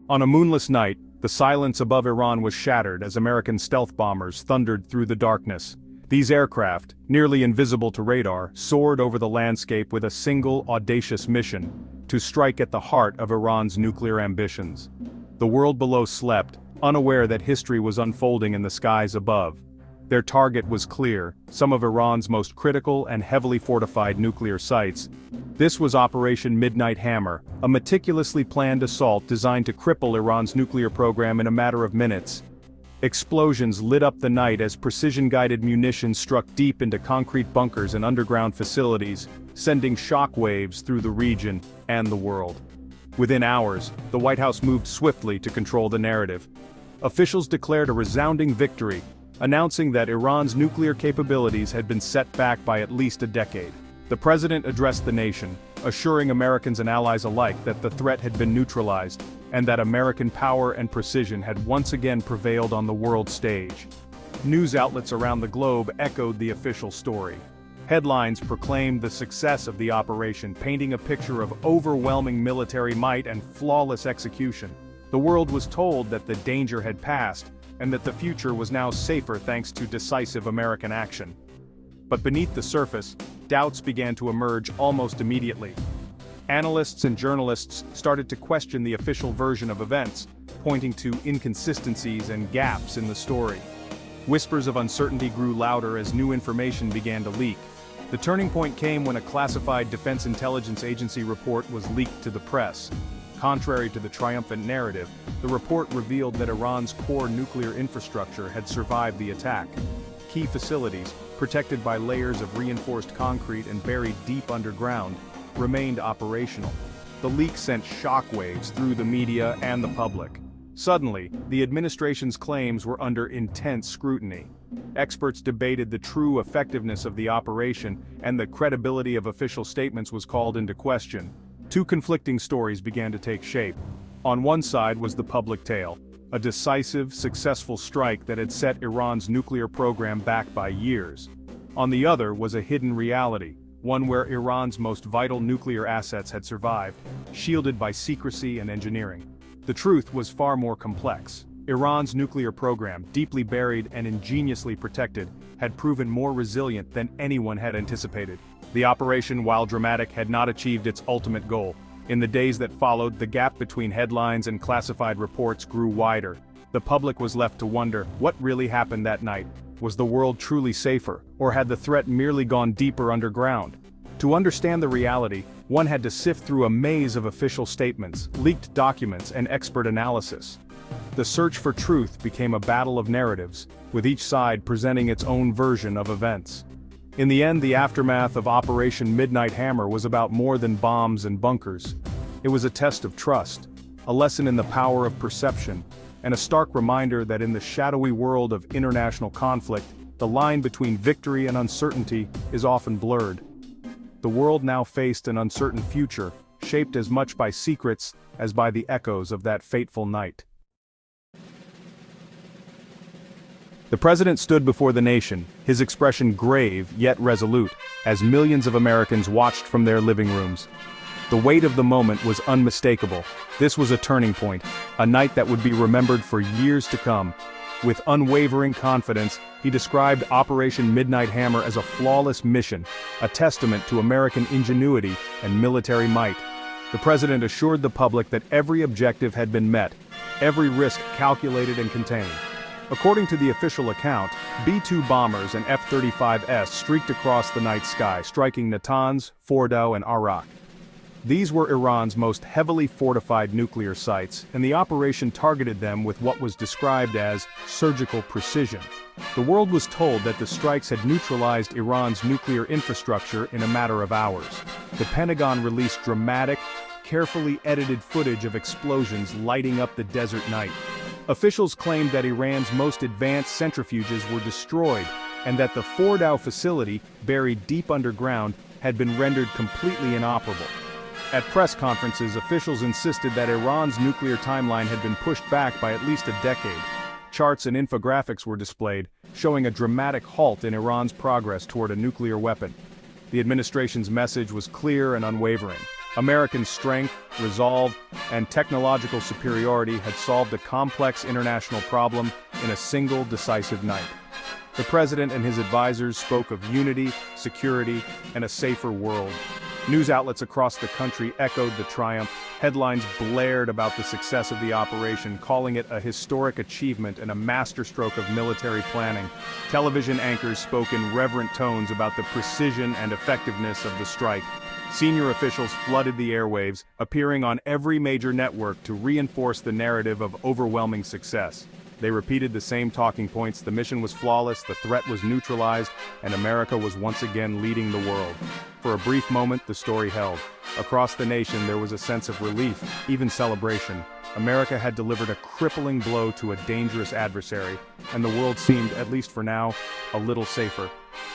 On a moonless night, the silence above Iran was shattered as American stealth bombers thundered through the darkness. These aircraft, nearly invisible to radar, soared over the landscape with a single audacious mission: to strike at the heart of Iran's nuclear ambitions. The world below slept, unaware that history was unfolding in the skies above. Their target was clear: some of Iran's most critical and heavily fortified nuclear sites. This was Operation Midnight Hammer, a meticulously planned assault designed to cripple Iran's nuclear program in a matter of minutes. Explosions lit up the night as precision-guided munitions struck deep into concrete bunkers and underground facilities, sending shock waves through the region and the world. Within hours, the White House moved swiftly to control the narrative. Officials declared a resounding victory, announcing that Iran's nuclear capabilities had been set back by at least a decade. The president addressed the nation, assuring Americans and allies alike that the threat had been neutralized, and that American power and precision had once again prevailed on the world stage. News outlets around the globe echoed the official story. Headlines proclaimed the success of the operation, painting a picture of overwhelming military might and flawless execution. The world was told that the danger had passed, and that the future was now safer thanks to decisive American action. But beneath the surface, doubts began to emerge almost immediately. Analysts and journalists started to question the official version of events, pointing to inconsistencies and gaps in the story. Whispers of uncertainty grew louder as new information began to leak. The turning point came when a classified Defense Intelligence Agency report was leaked to the press. Contrary to the triumphant narrative, the report revealed that Iran's core nuclear infrastructure had survived the attack. Key facilities, protected by layers of reinforced concrete and buried deep underground, remained operational. The leak sent shockwaves through the media and the public. Suddenly, the administration's claims were under intense scrutiny. Experts debated the true effectiveness of the operation, and the credibility of official statements was called into question. Two conflicting stories began to take shape. On one side was the public tale, a decisive, successful strike that had set Iran's nuclear program back by years. On the other was a hidden reality, one where Iran's most vital nuclear assets had survived, shielded by secrecy and engineering. The truth was far more complex. Iran's nuclear program, deeply buried and ingeniously protected, had proven more resilient than anyone had anticipated. The operation, while dramatic, had not achieved its ultimate goal. In the days that followed, the gap between headlines and classified reports grew wider. The public was left to wonder what really happened that night. Was the world truly safer, or had the threat merely gone deeper underground? To understand the reality, one had to sift through a maze of official statements, leaked documents, and expert analysis. The search for truth became a battle of narratives, with each side presenting its own version of events. In the end, the aftermath of Operation Midnight Hammer was about more than bombs and bunkers. It was a test of trust, a lesson in the power of perception, and a stark reminder that in the shadowy world of international conflict, the line between victory and uncertainty is often blurred. The world now faced an uncertain future, shaped as much by secrets as by the echoes of that fateful night. The president stood before the nation, his expression grave yet resolute, as millions of Americans watched from their living rooms. The weight of the moment was unmistakable. This was a turning point, a night that would be remembered for years to come. With unwavering confidence, he described Operation Midnight Hammer as a flawless mission, a testament to American ingenuity and military might. The president assured the public that every objective had been met, every risk calculated and contained. According to the official account, B-2 bombers and F-35s streaked across the night sky, striking Natanz, Fordow, and Arak. These were Iran's most heavily fortified nuclear sites, and the operation targeted them with what was described as surgical precision. The world was told that the strikes had neutralized Iran's nuclear infrastructure in a matter of hours. The Pentagon released dramatic, carefully edited footage of explosions lighting up the desert night. Officials claimed that Iran's most advanced centrifuges were destroyed, and that the Fordow facility, buried deep underground, had been rendered completely inoperable. At press conferences, officials insisted that Iran's nuclear timeline had been pushed back by at least a decade. Charts and infographics were displayed, showing a dramatic halt in Iran's progress toward a nuclear weapon. The administration's message was clear and unwavering. American strength, resolve, and technological superiority had solved a complex international problem in a single decisive night. The president and his advisors spoke of unity, security, and a safer world. News outlets across the country echoed the triumph. Headlines blared about the success of the operation, calling it a historic achievement and a masterstroke of military planning. Television anchors spoke in reverent tones about the precision and effectiveness of the strike. Senior officials flooded the airwaves, appearing on every major network to reinforce the narrative of overwhelming success. They repeated the same talking points: the mission was flawless, the threat was neutralized, and America was once again leading the world. For a brief moment, the story held. Across the nation, there was a sense of relief, even celebration. America had delivered a crippling blow to a dangerous adversary, and the world seemed, at least for now, a little safer.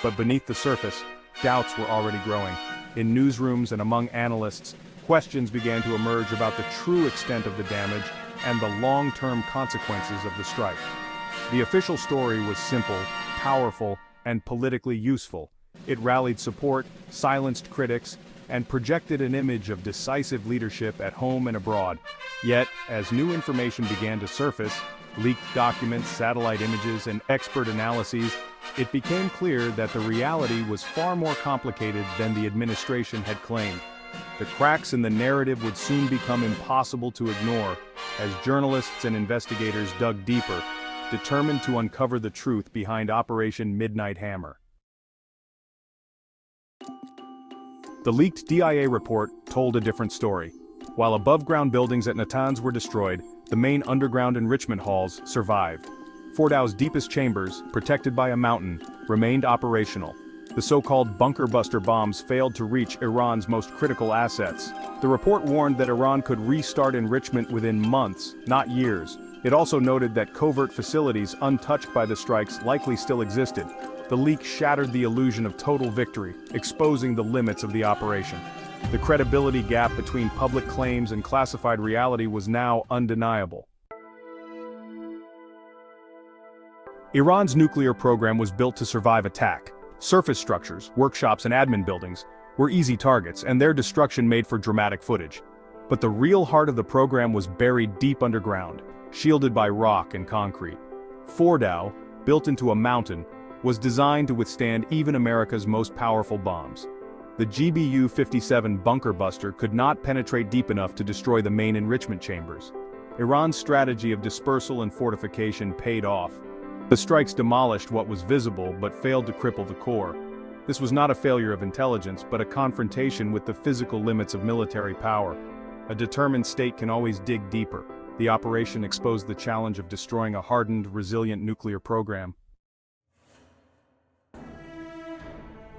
But beneath the surface, doubts were already growing. In newsrooms and among analysts, questions began to emerge about the true extent of the damage and the long-term consequences of the strike. The official story was simple, powerful, and politically useful. It rallied support, silenced critics, and projected an image of decisive leadership at home and abroad. Yet, as new information began to surface, leaked documents, satellite images, and expert analyses, it became clear that the reality was far more complicated than the administration had claimed. The cracks in the narrative would soon become impossible to ignore, as journalists and investigators dug deeper, determined to uncover the truth behind Operation Midnight Hammer. The leaked DIA report told a different story. While above-ground buildings at Natanz were destroyed, the main underground enrichment halls survived. Fordow's deepest chambers, protected by a mountain, remained operational. The so-called bunker buster bombs failed to reach Iran's most critical assets. The report warned that Iran could restart enrichment within months, not years. It also noted that covert facilities untouched by the strikes likely still existed. The leak shattered the illusion of total victory, exposing the limits of the operation. The credibility gap between public claims and classified reality was now undeniable. Iran's nuclear program was built to survive attack. Surface structures, workshops, and admin buildings were easy targets, and their destruction made for dramatic footage. But the real heart of the program was buried deep underground, shielded by rock and concrete. Fordow, built into a mountain, was designed to withstand even America's most powerful bombs. The GBU-57 bunker buster could not penetrate deep enough to destroy the main enrichment chambers. Iran's strategy of dispersal and fortification paid off. The strikes demolished what was visible but failed to cripple the core. This was not a failure of intelligence, but a confrontation with the physical limits of military power. A determined state can always dig deeper. The operation exposed the challenge of destroying a hardened, resilient nuclear program.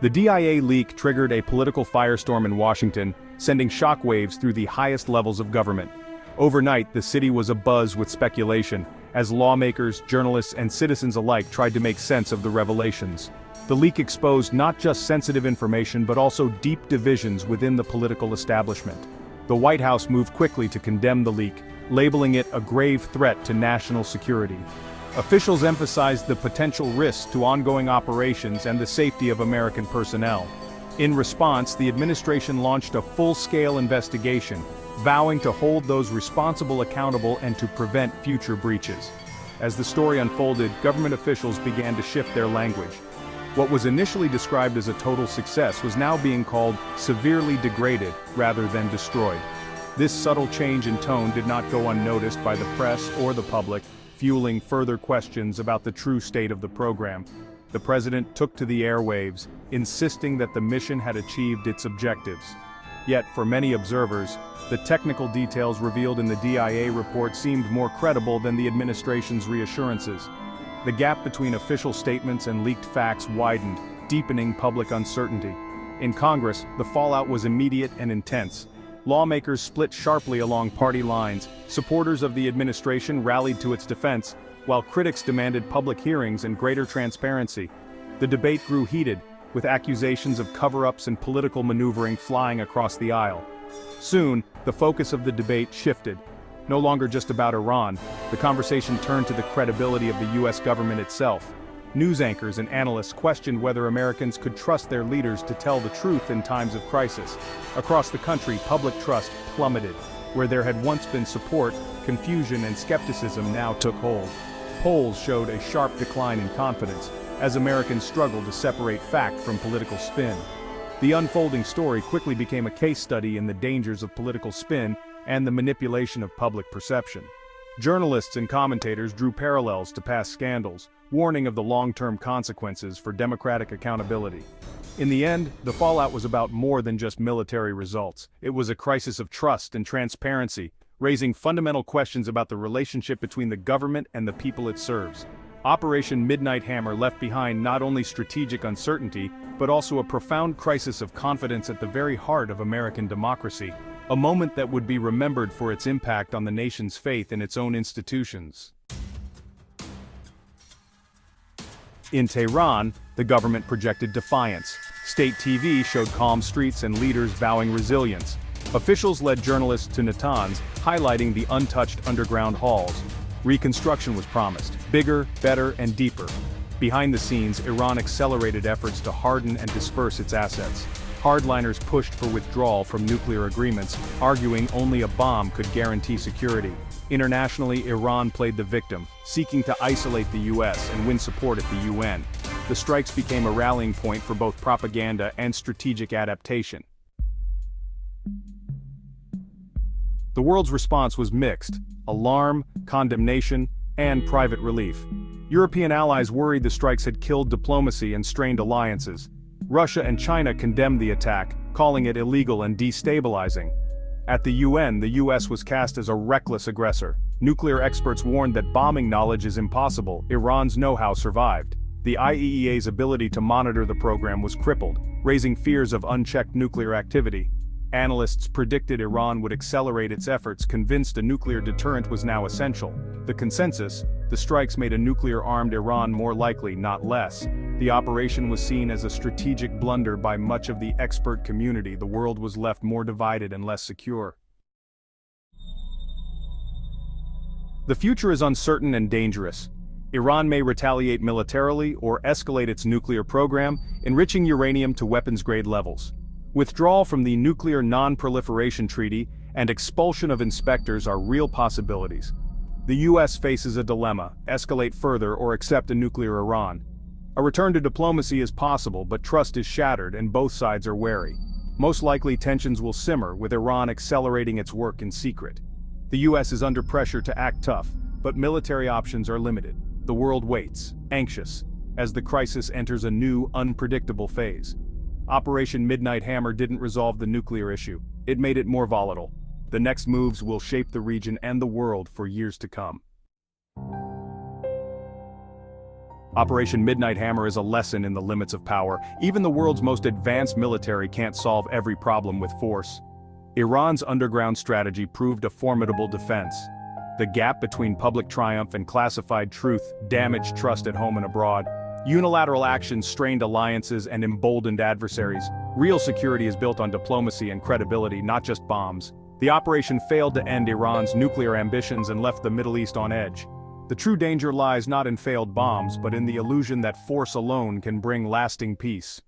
The DIA leak triggered a political firestorm in Washington, sending shockwaves through the highest levels of government. Overnight, the city was abuzz with speculation, as lawmakers, journalists, and citizens alike tried to make sense of the revelations. The leak exposed not just sensitive information but also deep divisions within the political establishment. The White House moved quickly to condemn the leak, labeling it a grave threat to national security. Officials emphasized the potential risks to ongoing operations and the safety of American personnel. In response, the administration launched a full-scale investigation, vowing to hold those responsible accountable and to prevent future breaches. As the story unfolded, government officials began to shift their language. What was initially described as a total success was now being called severely degraded rather than destroyed. This subtle change in tone did not go unnoticed by the press or the public, fueling further questions about the true state of the program. The president took to the airwaves, insisting that the mission had achieved its objectives. Yet, for many observers, the technical details revealed in the DIA report seemed more credible than the administration's reassurances. The gap between official statements and leaked facts widened, deepening public uncertainty. In Congress, the fallout was immediate and intense. Lawmakers split sharply along party lines. Supporters of the administration rallied to its defense, while critics demanded public hearings and greater transparency. The debate grew heated, with accusations of cover-ups and political maneuvering flying across the aisle. Soon, the focus of the debate shifted. No longer just about Iran, the conversation turned to the credibility of the U.S. government itself. News anchors and analysts questioned whether Americans could trust their leaders to tell the truth in times of crisis. Across the country, public trust plummeted. Where there had once been support, confusion and skepticism now took hold. Polls showed a sharp decline in confidence, as Americans struggled to separate fact from political spin. The unfolding story quickly became a case study in the dangers of political spin and the manipulation of public perception. Journalists and commentators drew parallels to past scandals, warning of the long-term consequences for democratic accountability. In the end, the fallout was about more than just military results. It was a crisis of trust and transparency, raising fundamental questions about the relationship between the government and the people it serves. Operation Midnight Hammer left behind not only strategic uncertainty, but also a profound crisis of confidence at the very heart of American democracy, a moment that would be remembered for its impact on the nation's faith in its own institutions. In Tehran, the government projected defiance. State TV showed calm streets and leaders vowing resilience. Officials led journalists to Natanz, highlighting the untouched underground halls. Reconstruction was promised, bigger, better, and deeper. Behind the scenes, Iran accelerated efforts to harden and disperse its assets. Hardliners pushed for withdrawal from nuclear agreements, arguing only a bomb could guarantee security. Internationally, Iran played the victim, seeking to isolate the US and win support at the UN. The strikes became a rallying point for both propaganda and strategic adaptation. The world's response was mixed: alarm, condemnation, and private relief. European allies worried the strikes had killed diplomacy and strained alliances. Russia and China condemned the attack, calling it illegal and destabilizing. At the UN, the US was cast as a reckless aggressor. Nuclear experts warned that bombing knowledge is impossible. Iran's know-how survived. The IAEA's ability to monitor the program was crippled, raising fears of unchecked nuclear activity. Analysts predicted Iran would accelerate its efforts, convinced a nuclear deterrent was now essential. The consensus: the strikes made a nuclear-armed Iran more likely, not less. The operation was seen as a strategic blunder by much of the expert community. The world was left more divided and less secure. The future is uncertain and dangerous. Iran may retaliate militarily or escalate its nuclear program, enriching uranium to weapons-grade levels. Withdrawal from the Nuclear Non-Proliferation Treaty and expulsion of inspectors are real possibilities. The US faces a dilemma: escalate further or accept a nuclear Iran. A return to diplomacy is possible, but trust is shattered and both sides are wary. Most likely tensions will simmer, with Iran accelerating its work in secret. The US is under pressure to act tough, but military options are limited. The world waits, anxious, as the crisis enters a new, unpredictable phase. Operation Midnight Hammer didn't resolve the nuclear issue. It made it more volatile. The next moves will shape the region and the world for years to come. Operation Midnight Hammer is a lesson in the limits of power. Even the world's most advanced military can't solve every problem with force. Iran's underground strategy proved a formidable defense. The gap between public triumph and classified truth damaged trust at home and abroad. Unilateral actions strained alliances and emboldened adversaries. Real security is built on diplomacy and credibility, not just bombs. The operation failed to end Iran's nuclear ambitions and left the Middle East on edge. The true danger lies not in failed bombs, but in the illusion that force alone can bring lasting peace.